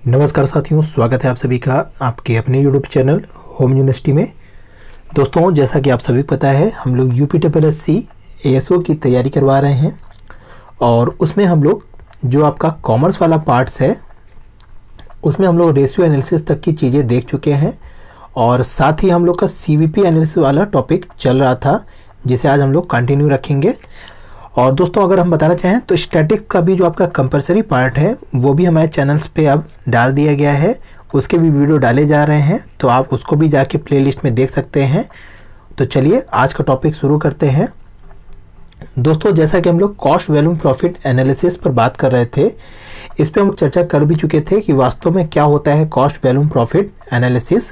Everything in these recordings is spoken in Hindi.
नमस्कार साथियों, स्वागत है आप सभी का आपके अपने यूट्यूब चैनल होम यूनिवर्सिटी में। दोस्तों, जैसा कि आप सभी को पता है, हम लोग UPSSC ASO की तैयारी करवा रहे हैं और उसमें हम लोग जो आपका कॉमर्स वाला पार्ट्स है उसमें हम लोग रेशियो एनालिसिस तक की चीज़ें देख चुके हैं और साथ ही हम लोग का CVP एनालिसिस वाला टॉपिक चल रहा था जिसे आज हम लोग कंटिन्यू रखेंगे। और दोस्तों, अगर हम बताना चाहें तो स्टैटिक्स का भी जो आपका कंपलसरी पार्ट है वो भी हमारे चैनल्स पे अब डाल दिया गया है, उसके भी वीडियो डाले जा रहे हैं, तो आप उसको भी जाके प्लेलिस्ट में देख सकते हैं। तो चलिए आज का टॉपिक शुरू करते हैं। दोस्तों, जैसा कि हम लोग कॉस्ट वैल्यूम प्रॉफिट एनालिसिस पर बात कर रहे थे, इस पर हम चर्चा कर भी चुके थे कि वास्तव में क्या होता है कॉस्ट वैल्यूम प्रॉफिट एनालिसिस।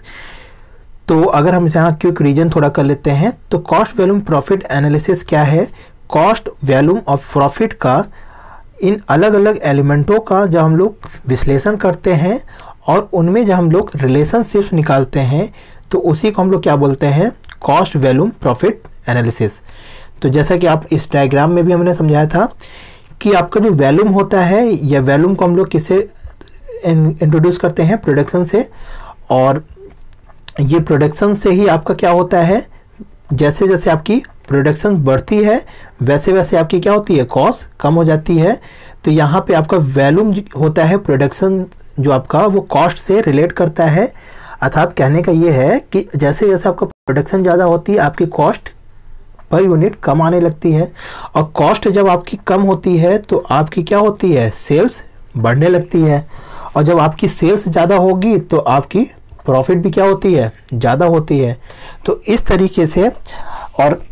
तो अगर हम यहाँ क्विक रीजन थोड़ा कर लेते हैं तो कॉस्ट वैल्यूम प्रॉफिट एनालिसिस क्या है। कॉस्ट वैल्यूम ऑफ प्रॉफिट का इन अलग अलग एलिमेंटों का जब हम लोग विश्लेषण करते हैं और उनमें जब हम लोग रिलेशनशिप्स निकालते हैं तो उसी को हम लोग क्या बोलते हैं, कॉस्ट वैल्यूम प्रॉफिट एनालिसिस। तो जैसा कि आप इस डायग्राम में भी हमने समझाया था कि आपका जो वैल्यूम होता है या वैल्यूम को हम लोग किससे इंट्रोड्यूस करते हैं, प्रोडक्शन से। और ये प्रोडक्शन से ही आपका क्या होता है, जैसे जैसे आपकी प्रोडक्शन बढ़ती है वैसे वैसे आपकी क्या होती है, कॉस्ट कम हो जाती है। तो यहाँ पे आपका वैल्यूम होता है प्रोडक्शन जो आपका वो कॉस्ट से रिलेट करता है। अर्थात कहने का ये है कि जैसे जैसे आपका प्रोडक्शन ज़्यादा होती है आपकी कॉस्ट पर यूनिट कम आने लगती है, और कॉस्ट जब आपकी कम होती है तो आपकी क्या होती है, सेल्स बढ़ने लगती है, और जब आपकी सेल्स ज़्यादा होगी तो आपकी प्रॉफिट भी क्या होती है, ज़्यादा होती है। तो इस तरीके से, और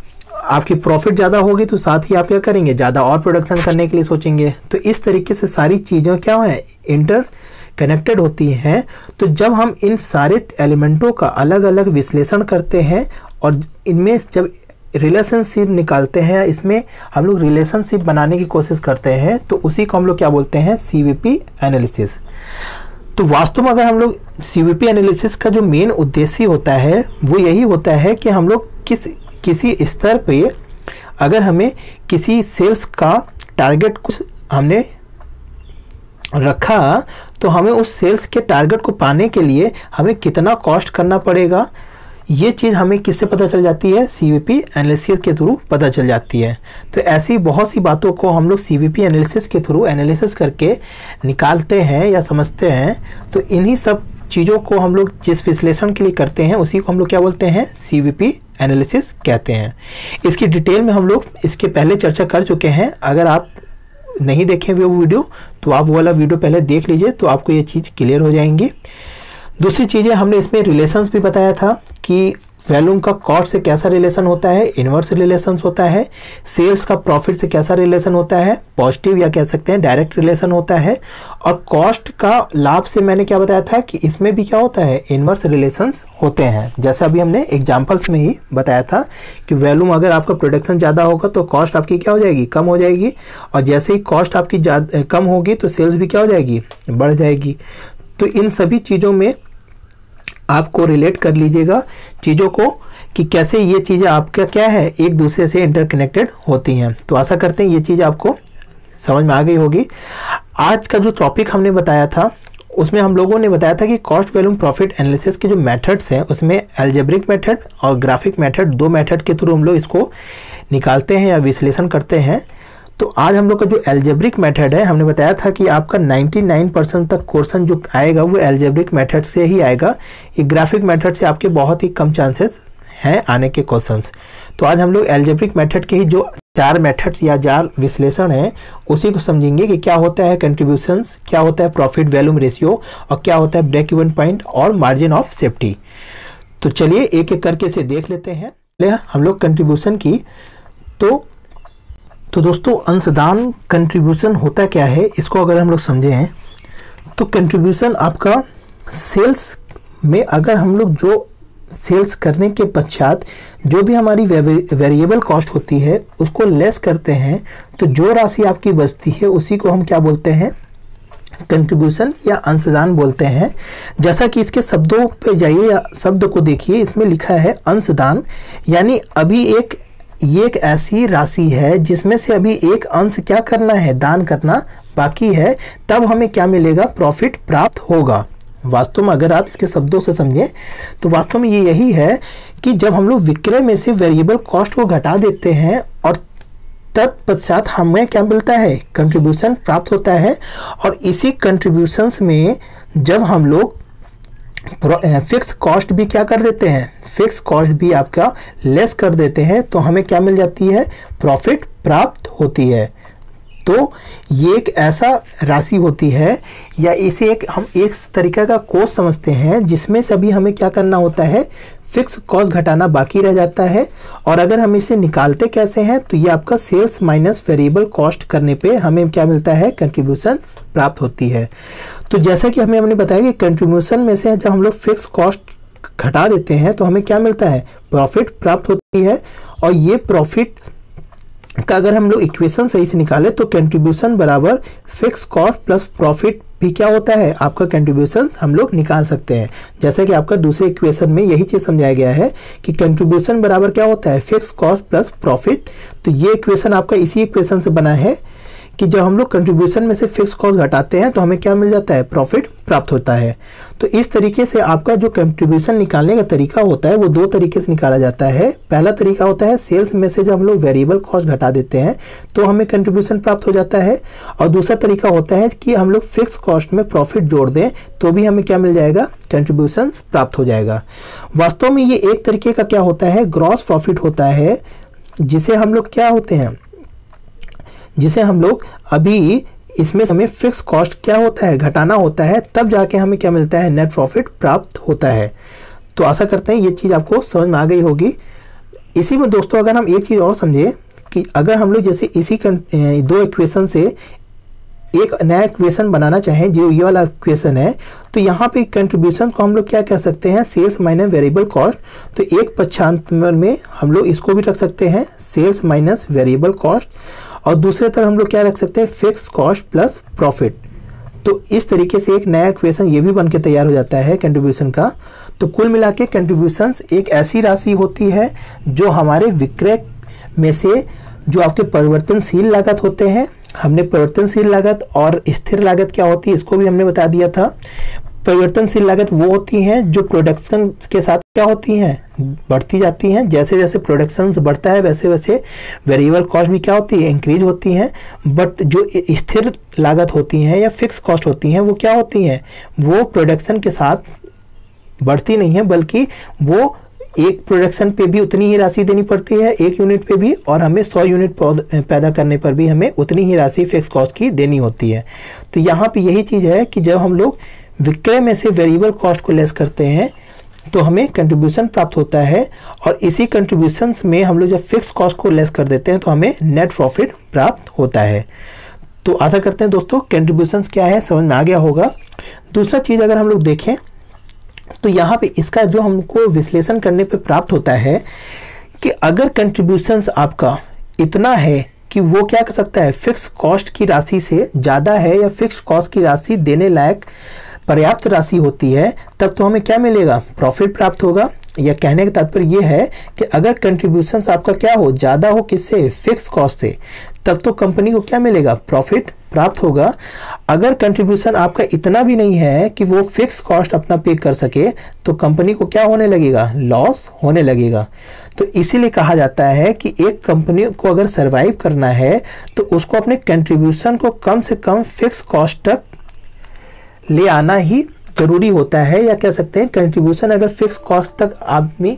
आपकी प्रॉफिट ज़्यादा होगी तो साथ ही आप क्या करेंगे, ज़्यादा और प्रोडक्शन करने के लिए सोचेंगे। तो इस तरीके से सारी चीज़ें क्या है, इंटर कनेक्टेड होती हैं। तो जब हम इन सारे एलिमेंटों का अलग अलग विश्लेषण करते हैं और इनमें जब रिलेशनशिप निकालते हैं, इसमें हम लोग रिलेशनशिप बनाने की कोशिश करते हैं, तो उसी को हम लोग क्या बोलते हैं, CVP एनालिसिस। तो वास्तव में अगर हम लोग CVP एनालिसिस का जो मेन उद्देश्य होता है वो यही होता है कि हम लोग किसी स्तर पे अगर हमें किसी सेल्स का टारगेट कुछ हमने रखा तो हमें उस सेल्स के टारगेट को पाने के लिए हमें कितना कॉस्ट करना पड़ेगा, ये चीज़ हमें किससे पता चल जाती है, CVP एनालिसिस के थ्रू पता चल जाती है। तो ऐसी बहुत सी बातों को हम लोग CVP एनालिसिस के थ्रू एनालिसिस करके निकालते हैं या समझते हैं। तो इन्हीं सब चीज़ों को हम लोग जिस विश्लेषण के लिए करते हैं उसी को हम लोग क्या बोलते हैं, CVP एनालिसिस कहते हैं। इसकी डिटेल में हम लोग इसके पहले चर्चा कर चुके हैं। अगर आप नहीं देखें वो वीडियो तो आप वो वाला वीडियो पहले देख लीजिए, तो आपको ये चीज़ क्लियर हो जाएंगी। दूसरी चीज़ें हमने इसमें रिलेशंस भी बताया था कि वैल्यूम का कॉस्ट से कैसा रिलेशन होता है, इन्वर्स रिलेशन होता है। सेल्स का प्रॉफिट से कैसा रिलेशन होता है, पॉजिटिव या कह सकते हैं डायरेक्ट रिलेशन होता है। और कॉस्ट का लाभ से मैंने क्या बताया था कि इसमें भी क्या होता है, इन्वर्स रिलेशंस होते हैं। जैसा अभी हमने एग्जाम्पल्स में ही बताया था कि वैल्यूम अगर आपका प्रोडक्शन ज़्यादा होगा तो कॉस्ट आपकी क्या हो जाएगी, कम हो जाएगी, और जैसे ही कॉस्ट आपकी कम होगी तो सेल्स भी क्या हो जाएगी, बढ़ जाएगी। तो इन सभी चीज़ों में आपको रिलेट कर लीजिएगा चीज़ों को कि कैसे ये चीज़ें आपका क्या है, एक दूसरे से इंटरकनेक्टेड होती हैं। तो आशा करते हैं ये चीज़ आपको समझ में आ गई होगी। आज का जो टॉपिक हमने बताया था उसमें हम लोगों ने बताया था कि कॉस्ट वैल्यूम प्रॉफिट एनालिसिस के जो मेथड्स हैं उसमें एल्जेब्रिक मेथड और ग्राफिक मेथड, दो मेथड के थ्रू हम लोग इसको निकालते हैं या विश्लेषण करते हैं। तो आज हम लोग का जो एल्जेब्रिक मेथड है, हमने बताया था कि आपका 99% तक क्वेश्चन जो आएगा वो एल्जेब्रिक मेथड से ही आएगा। ये ग्राफिक मेथड से आपके बहुत ही कम चांसेस हैं आने के क्वेश्चंस। तो आज हम लोग एल्जेब्रिक मेथड के ही जो 4 मेथड्स या 4 विश्लेषण हैं उसी को समझेंगे कि क्या होता है कंट्रीब्यूशंस, क्या होता है प्रॉफिट वैल्यूम रेशियो, और क्या होता है ब्रेक इवन पॉइंट और मार्जिन ऑफ सेफ्टी। तो चलिए एक एक करके से देख लेते हैं। हम लोग कंट्रीब्यूशन की तो दोस्तों, अंशदान कंट्रीब्यूशन होता क्या है, इसको अगर हम लोग समझे हैं तो कंट्रीब्यूशन आपका सेल्स में, अगर हम लोग जो सेल्स करने के पश्चात जो भी हमारी वेरिएबल कॉस्ट होती है उसको लेस करते हैं तो जो राशि आपकी बचती है उसी को हम क्या बोलते हैं, कंट्रीब्यूशन या अंशदान बोलते हैं। जैसा कि इसके शब्दों पे जाइए या शब्द को देखिए, इसमें लिखा है अंशदान, यानी अभी एक ये एक ऐसी राशि है जिसमें से अभी एक अंश क्या करना है, दान करना बाकी है, तब हमें क्या मिलेगा, प्रॉफिट प्राप्त होगा। वास्तव में अगर आप इसके शब्दों से समझें तो वास्तव में ये यही है कि जब हम लोग विक्रय में से वेरिएबल कॉस्ट को घटा देते हैं और तत्पश्चात हमें क्या मिलता है, कंट्रीब्यूशन प्राप्त होता है। और इसी कंट्रीब्यूशंस में जब हम लोग फिक्स कॉस्ट भी क्या कर देते हैं, फिक्स कॉस्ट भी आपका लेस कर देते हैं, तो हमें क्या मिल जाती है, प्रॉफिट प्राप्त होती है। तो ये एक ऐसा राशि होती है, या इसे हम एक तरीका का कोर्स समझते हैं जिसमें से अभी हमें क्या करना होता है, फिक्स कॉस्ट घटाना बाकी रह जाता है। और अगर हम इसे निकालते कैसे हैं, तो ये आपका सेल्स माइनस वेरिएबल कॉस्ट करने पे हमें क्या मिलता है, कंट्रीब्यूशन प्राप्त होती है। तो जैसा कि हमने बताया कि कंट्रीब्यूशन में से जब हम लोग फिक्स कॉस्ट घटा देते हैं तो हमें क्या मिलता है, प्रॉफिट प्राप्त होती है। और ये प्रॉफिट का अगर हम लोग इक्वेशन सही से निकाले तो कंट्रीब्यूशन बराबर फिक्स कॉस्ट प्लस प्रॉफिट भी क्या होता है, आपका कंट्रीब्यूशन हम लोग निकाल सकते हैं। जैसे कि आपका दूसरे इक्वेशन में यही चीज समझाया गया है कि कंट्रीब्यूशन बराबर क्या होता है, फिक्स कॉस्ट प्लस प्रॉफिट। तो ये इक्वेशन आपका इसी इक्वेशन से बना है कि जब हम लोग कंट्रीब्यूशन में से फिक्स कॉस्ट घटाते हैं तो हमें क्या मिल जाता है, प्रॉफिट प्राप्त होता है। तो इस तरीके से आपका जो कंट्रीब्यूशन निकालने का तरीका होता है वो दो तरीके से निकाला जाता है। पहला तरीका होता है सेल्स में से जब हम लोग वेरिएबल कॉस्ट घटा देते हैं तो हमें कंट्रीब्यूशन प्राप्त हो जाता है। और दूसरा तरीका होता है कि हम लोग फिक्स कॉस्ट में प्रॉफिट जोड़ दें तो भी हमें क्या मिल जाएगा, कंट्रीब्यूशन प्राप्त हो जाएगा। वास्तव में ये एक तरीके का क्या होता है, ग्रॉस प्रॉफिट होता है, जिसे हम लोग क्या होते हैं, जिसे हम लोग अभी इसमें हमें फिक्स कॉस्ट क्या होता है, घटाना होता है, तब जाके हमें क्या मिलता है, नेट प्रॉफिट प्राप्त होता है। तो आशा करते हैं ये चीज़ आपको समझ में आ गई होगी। इसी में दोस्तों अगर हम एक चीज़ और समझे कि अगर हम लोग जैसे इसी दो इक्वेशन से एक नया इक्वेशन बनाना चाहें, जो ये वाला इक्वेशन है, तो यहाँ पे कंट्रीब्यूशन को हम लोग क्या कह सकते हैं, सेल्स माइनस वेरिएबल कॉस्ट। तो एक पक्षांतर में हम लोग इसको भी रख सकते हैं, सेल्स माइनस वेरिएबल कॉस्ट, और दूसरे तरफ हम लोग क्या रख सकते हैं, फिक्स कॉस्ट प्लस प्रॉफिट। तो इस तरीके से एक नया इक्वेशन ये भी बन के तैयार हो जाता है कंट्रीब्यूशन का। तो कुल मिला के कंट्रीब्यूशन एक ऐसी राशि होती है जो हमारे विक्रय में से जो आपके परिवर्तनशील लागत होते हैं, हमने परिवर्तनशील लागत और स्थिर लागत क्या होती है इसको भी हमने बता दिया था। परिवर्तनशील लागत वो होती हैं जो प्रोडक्शन के साथ क्या होती हैं, बढ़ती जाती हैं। जैसे जैसे प्रोडक्शन बढ़ता है वैसे वैसे वेरिएबल कॉस्ट भी क्या होती है, इंक्रीज होती हैं। बट जो स्थिर लागत होती हैं या फिक्स कॉस्ट होती हैं वो क्या होती हैं, वो प्रोडक्शन के साथ बढ़ती नहीं है, बल्कि वो एक प्रोडक्शन पे भी उतनी ही राशि देनी पड़ती है, एक यूनिट पे भी, और हमें 100 यूनिट पैदा करने पर भी हमें उतनी ही राशि फिक्स कॉस्ट की देनी होती है। तो यहाँ पे यही चीज़ है कि जब हम लोग विक्रय में से वेरिएबल कॉस्ट को लेस करते हैं तो हमें कंट्रीब्यूशन प्राप्त होता है, और इसी कंट्रीब्यूशन में हम लोग जब फिक्स कॉस्ट को लेस कर देते हैं तो हमें नेट प्रॉफिट प्राप्त होता है। तो आशा करते हैं दोस्तों कंट्रीब्यूशन क्या है समझ में आ गया होगा। दूसरा चीज़ अगर हम लोग देखें तो यहाँ पे इसका जो हमको विश्लेषण करने पे प्राप्त होता है कि अगर कंट्रीब्यूशंस आपका इतना है कि वो क्या कर सकता है, फिक्स कॉस्ट की राशि से ज़्यादा है या फिक्स कॉस्ट की राशि देने लायक पर्याप्त राशि होती है, तब तो हमें क्या मिलेगा, प्रॉफिट प्राप्त होगा। या कहने का तात्पर्य ये है कि अगर कंट्रीब्यूशंस आपका क्या हो, ज़्यादा हो किससे, फिक्स कॉस्ट से, तब तो कंपनी को क्या मिलेगा, प्रॉफिट प्राप्त होगा। अगर कंट्रीब्यूशन आपका इतना भी नहीं है कि वो फिक्स कॉस्ट अपना पे कर सके, तो कंपनी को क्या होने लगेगा, लॉस होने लगेगा। तो इसीलिए कहा जाता है कि एक कंपनी को अगर सर्वाइव करना है तो उसको अपने कंट्रीब्यूशन को कम से कम फिक्स कॉस्ट तक ले आना ही जरूरी होता है। या कह सकते हैं कंट्रीब्यूशन अगर फिक्स कॉस्ट तक आदमी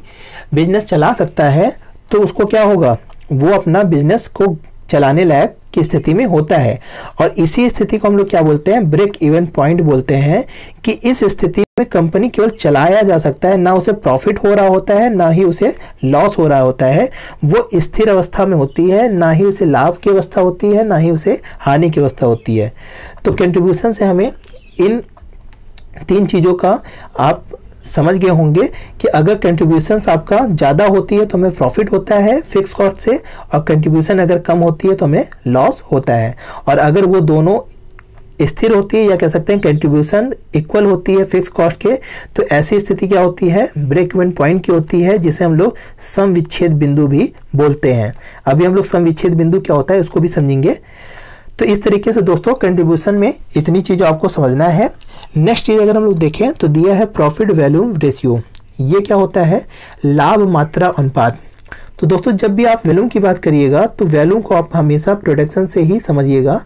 बिजनेस चला सकता है तो उसको क्या होगा, वो अपना बिजनेस को चलाने लायक की स्थिति में होता है। और इसी स्थिति को हम लोग क्या बोलते हैं, ब्रेक इवन पॉइंट बोलते हैं, कि इस स्थिति में कंपनी केवल चलाया जा सकता है, ना उसे प्रॉफिट हो रहा होता है ना ही उसे लॉस हो रहा होता है, वो स्थिर अवस्था में होती है, ना ही उसे लाभ की अवस्था होती है ना ही उसे हानि की अवस्था होती है। तो कंट्रीब्यूशन से हमें इन तीन चीज़ों का आप समझ गए होंगे कि अगर कंट्रीब्यूशंस आपका ज़्यादा होती है तो हमें प्रॉफिट होता है फिक्स कॉस्ट से, और कंट्रीब्यूशन अगर कम होती है तो हमें लॉस होता है। और अगर वो दोनों स्थिर होती है या कह सकते हैं कंट्रीब्यूशन इक्वल होती है फिक्स कॉस्ट के, तो ऐसी स्थिति क्या होती है, ब्रेक इवन पॉइंट की होती है, जिसे हम लोग सम विच्छेद बिंदु भी बोलते हैं। अभी हम लोग सम विच्छेद बिंदु क्या होता है उसको भी समझेंगे। तो इस तरीके से दोस्तों कंट्रीब्यूशन में इतनी चीज़ें आपको समझना है। नेक्स्ट चीज़ अगर हम लोग देखें तो दिया है प्रॉफिट वॉल्यूम रेशियो। ये क्या होता है, लाभ मात्रा अनुपात। तो दोस्तों जब भी आप वॉल्यूम की बात करिएगा तो वॉल्यूम को आप हमेशा प्रोडक्शन से ही समझिएगा।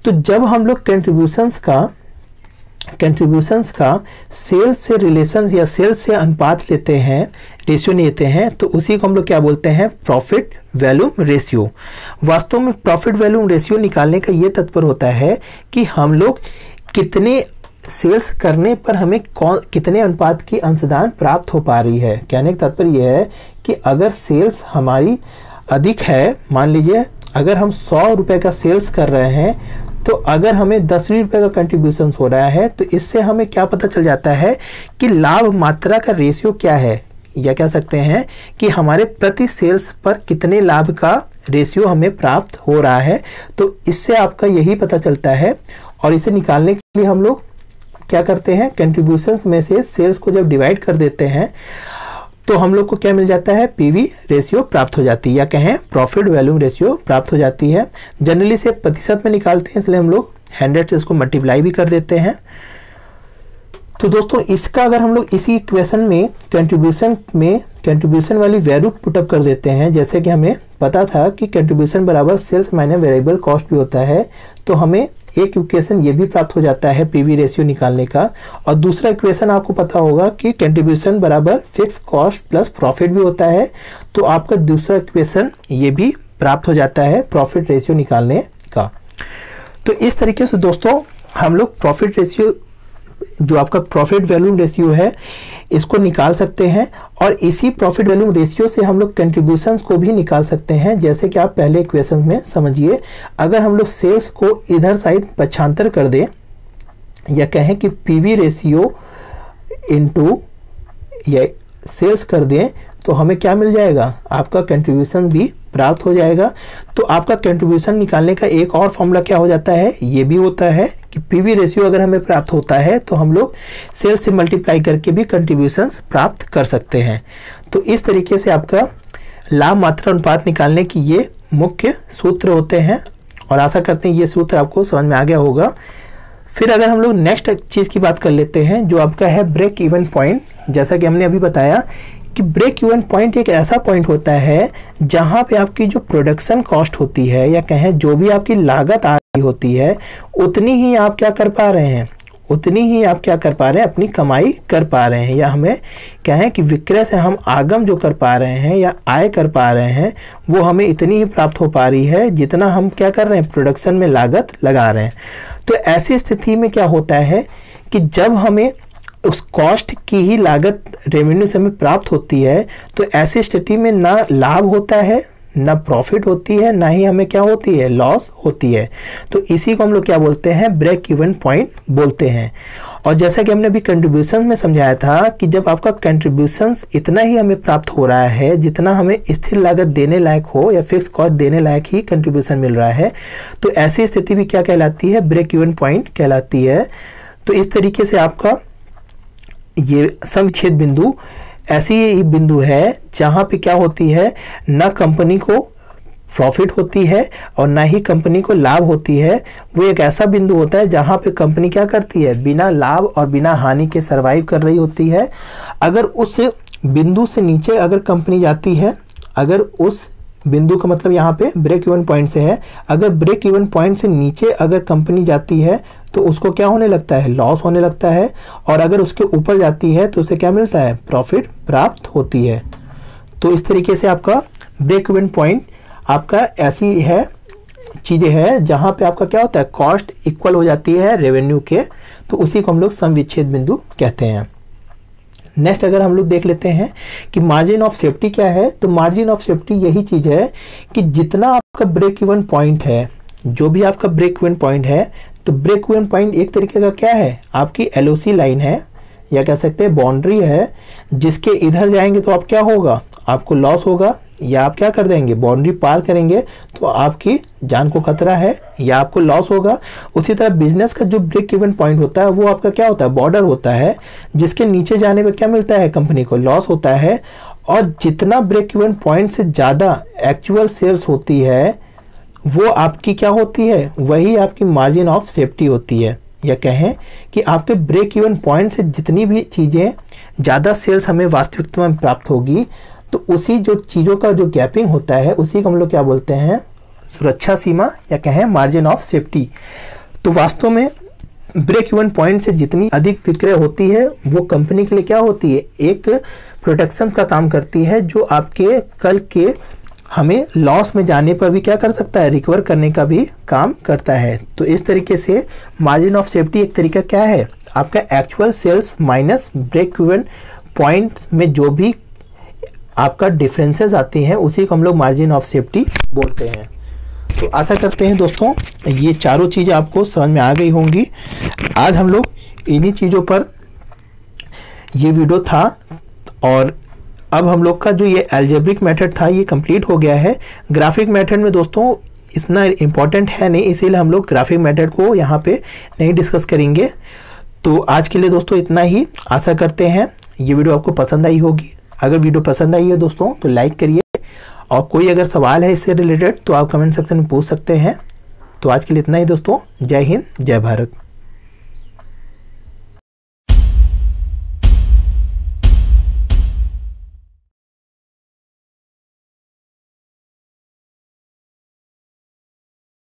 तो जब हम लोग कंट्रीब्यूशंस का सेल्स से रिलेशन या सेल्स से अनुपात लेते हैं, रेशियो लेते हैं, तो उसी को हम लोग क्या बोलते हैं, प्रॉफिट वॉल्यूम रेशियो। वास्तव में प्रॉफिट वॉल्यूम रेशियो निकालने का ये तात्पर्य होता है कि हम लोग कितने सेल्स करने पर हमें कितने अनुपात की अंशदान प्राप्त हो पा रही है। कहने का तात्पर्य यह है कि अगर सेल्स हमारी अधिक है, मान लीजिए अगर हम 100 रुपये का सेल्स कर रहे हैं, तो अगर हमें 10 रुपये का कंट्रीब्यूशन हो रहा है, तो इससे हमें क्या पता चल जाता है कि लाभ मात्रा का रेशियो क्या है, या कह सकते हैं कि हमारे प्रति सेल्स पर कितने लाभ का रेशियो हमें प्राप्त हो रहा है। तो इससे आपका यही पता चलता है, और इसे निकालने के लिए हम लोग क्या करते हैं, कंट्रीब्यूशंस में से सेल्स को जब डिवाइड कर देते हैं तो हम लोग को क्या मिल जाता है, पीवी रेशियो प्राप्त हो जाती है, या कहें प्रॉफिट वॉल्यूम रेशियो प्राप्त हो जाती है। जनरली से प्रतिशत में निकालते हैं, इसलिए हम लोग 100 से इसको मल्टीप्लाई भी कर देते हैं। तो दोस्तों इसका अगर हम लोग इसी इक्वेशन में कंट्रीब्यूशन वाली वैल्यू पुटअप कर देते हैं, जैसे कि हमें पता था कि कंट्रीब्यूशन बराबर सेल्स माइनस वेरिएबल कॉस्ट भी होता है, तो हमें एक इक्वेशन ये भी प्राप्त हो जाता है पीवी रेशियो निकालने का। और दूसरा इक्वेशन आपको पता होगा कि कंट्रीब्यूशन बराबर फिक्स कॉस्ट प्लस प्रॉफिट भी होता है, तो आपका दूसरा इक्वेशन ये भी प्राप्त हो जाता है प्रॉफिट रेशियो निकालने का। तो इस तरीके से दोस्तों हम लोग प्रॉफिट रेशियो, जो आपका प्रॉफिट वॉल्यूम रेशियो है, इसको निकाल सकते हैं, और इसी प्रॉफिट वॉल्यूम रेशियो से हम लोग कंट्रीब्यूशंस को भी निकाल सकते हैं। जैसे कि आप पहले इक्वेशन में समझिए, अगर हम लोग सेल्स को इधर साइड पक्षांतर कर दें, या कहें कि पीवी रेशियो इनटू या सेल्स कर दें, तो हमें क्या मिल जाएगा, आपका कंट्रीब्यूशन भी प्राप्त हो जाएगा। तो आपका कंट्रीब्यूशन निकालने का एक और फॉर्मूला क्या हो जाता है, ये भी होता है कि पीवी रेशियो अगर हमें प्राप्त होता है तो हम लोग सेल्स से मल्टीप्लाई करके भी कंट्रीब्यूशंस प्राप्त कर सकते हैं। तो इस तरीके से आपका लाभ मात्रा अनुपात निकालने की ये मुख्य सूत्र होते हैं, और आशा करते हैं ये सूत्र आपको समझ में आ गया होगा। फिर अगर हम लोग नेक्स्ट चीज़ की बात कर लेते हैं, जो आपका है ब्रेक इवन पॉइंट। जैसा कि हमने अभी बताया कि ब्रेक इवन पॉइंट एक ऐसा पॉइंट होता है जहां पे आपकी जो प्रोडक्शन कॉस्ट होती है, या कहें जो भी आपकी लागत आ रही होती है, उतनी ही आप क्या कर पा रहे हैं, अपनी कमाई कर पा रहे हैं, या हमें कहें कि विक्रय से हम आगम जो कर पा रहे हैं या आय कर पा रहे हैं, वो हमें इतनी ही प्राप्त हो पा रही है जितना हम क्या कर रहे हैं, प्रोडक्शन में लागत लगा रहे हैं। तो ऐसी स्थिति में क्या होता है कि जब हमें उस कॉस्ट की ही लागत रेवेन्यू से हमें प्राप्त होती है, तो ऐसी स्थिति में ना लाभ होता है, ना प्रॉफिट होती है, ना ही हमें क्या होती है, लॉस होती है। तो इसी को हम लोग क्या बोलते हैं, ब्रेक इवन पॉइंट बोलते हैं। और जैसा कि हमने अभी कंट्रीब्यूशन में समझाया था कि जब आपका कंट्रीब्यूशन इतना ही हमें प्राप्त हो रहा है जितना हमें स्थिर लागत देने लायक हो या फिक्स कॉस्ट देने लायक ही कंट्रीब्यूशन मिल रहा है, तो ऐसी स्थिति भी क्या कहलाती है, ब्रेक इवन पॉइंट कहलाती है। तो इस तरीके से आपका ये समविच्छेद बिंदु ऐसी ही बिंदु है जहां पे क्या होती है, ना कंपनी को प्रॉफिट होती है और ना ही कंपनी को लाभ होती है। वो एक ऐसा बिंदु होता है जहां पे कंपनी क्या करती है, बिना लाभ और बिना हानि के सरवाइव कर रही होती है। अगर उस बिंदु से नीचे अगर कंपनी जाती है, अगर उस बिंदु का मतलब यहाँ पे ब्रेक इवन पॉइंट से है, अगर ब्रेक इवन पॉइंट से नीचे अगर कंपनी जाती है तो उसको क्या होने लगता है, लॉस होने लगता है, और अगर उसके ऊपर जाती है तो उसे क्या मिलता है, प्रॉफिट प्राप्त होती है। तो इस तरीके से आपका ब्रेक इवन पॉइंट आपका ऐसी है चीज़ें हैं जहाँ पे आपका क्या होता है, कॉस्ट इक्वल हो जाती है रेवेन्यू के, तो उसी को हम लोग सम विच्छेद बिंदु कहते हैं। नेक्स्ट अगर हम लोग देख लेते हैं कि मार्जिन ऑफ सेफ्टी क्या है, तो मार्जिन ऑफ सेफ्टी यही चीज़ है कि जितना आपका ब्रेक इवन पॉइंट है, जो भी आपका ब्रेक इवन पॉइंट है, तो ब्रेक इवन पॉइंट एक तरीके का क्या है, आपकी एलओसी लाइन है, या कह सकते हैं बाउंड्री है, जिसके इधर जाएंगे तो आप क्या होगा, आपको लॉस होगा, या आप क्या कर देंगे, बाउंड्री पार करेंगे तो आपकी जान को खतरा है या आपको लॉस होगा। उसी तरह बिजनेस का जो ब्रेक इवन पॉइंट होता है वो आपका क्या होता है, बॉर्डर होता है, जिसके नीचे जाने पे क्या मिलता है, कंपनी को लॉस होता है। और जितना ब्रेक इवन पॉइंट से ज़्यादा एक्चुअल सेल्स होती है वो आपकी क्या होती है, वही आपकी मार्जिन ऑफ सेफ्टी होती है। या कहें कि आपके ब्रेक इवन पॉइंट से जितनी भी चीज़ें ज़्यादा सेल्स हमें वास्तविकता में प्राप्त होगी तो उसी जो चीज़ों का जो गैपिंग होता है उसी को हम लोग क्या बोलते हैं, सुरक्षा सीमा या कहें मार्जिन ऑफ सेफ्टी। तो वास्तव में ब्रेक इवन पॉइंट से जितनी अधिक विक्रय होती है वो कंपनी के लिए क्या होती है, एक प्रोटेक्शन का काम करती है, जो आपके कल के हमें लॉस में जाने पर भी क्या कर सकता है, रिकवर करने का भी काम करता है। तो इस तरीके से मार्जिन ऑफ सेफ्टी एक तरीका क्या है, आपका actual sales minus break even point में जो भी आपका डिफरेंसेस आती हैं उसी को हम लोग मार्जिन ऑफ सेफ्टी बोलते हैं। तो आशा करते हैं दोस्तों ये चारों चीज़ें आपको समझ में आ गई होंगी। आज हम लोग इन्हीं चीज़ों पर ये वीडियो था और अब हम लोग का जो ये अलजेब्रिक मेथड था ये कंप्लीट हो गया है। ग्राफिक मेथड में दोस्तों इतना इम्पोर्टेंट है नहीं, इसीलिए हम लोग ग्राफिक मेथड को यहाँ पे नहीं डिस्कस करेंगे। तो आज के लिए दोस्तों इतना ही। आशा करते हैं ये वीडियो आपको पसंद आई होगी। अगर वीडियो पसंद आई है दोस्तों तो लाइक करिए, और कोई अगर सवाल है इससे रिलेटेड तो आप कमेंट सेक्शन में पूछ सकते हैं। तो आज के लिए इतना ही दोस्तों। जय हिंद, जय भारत।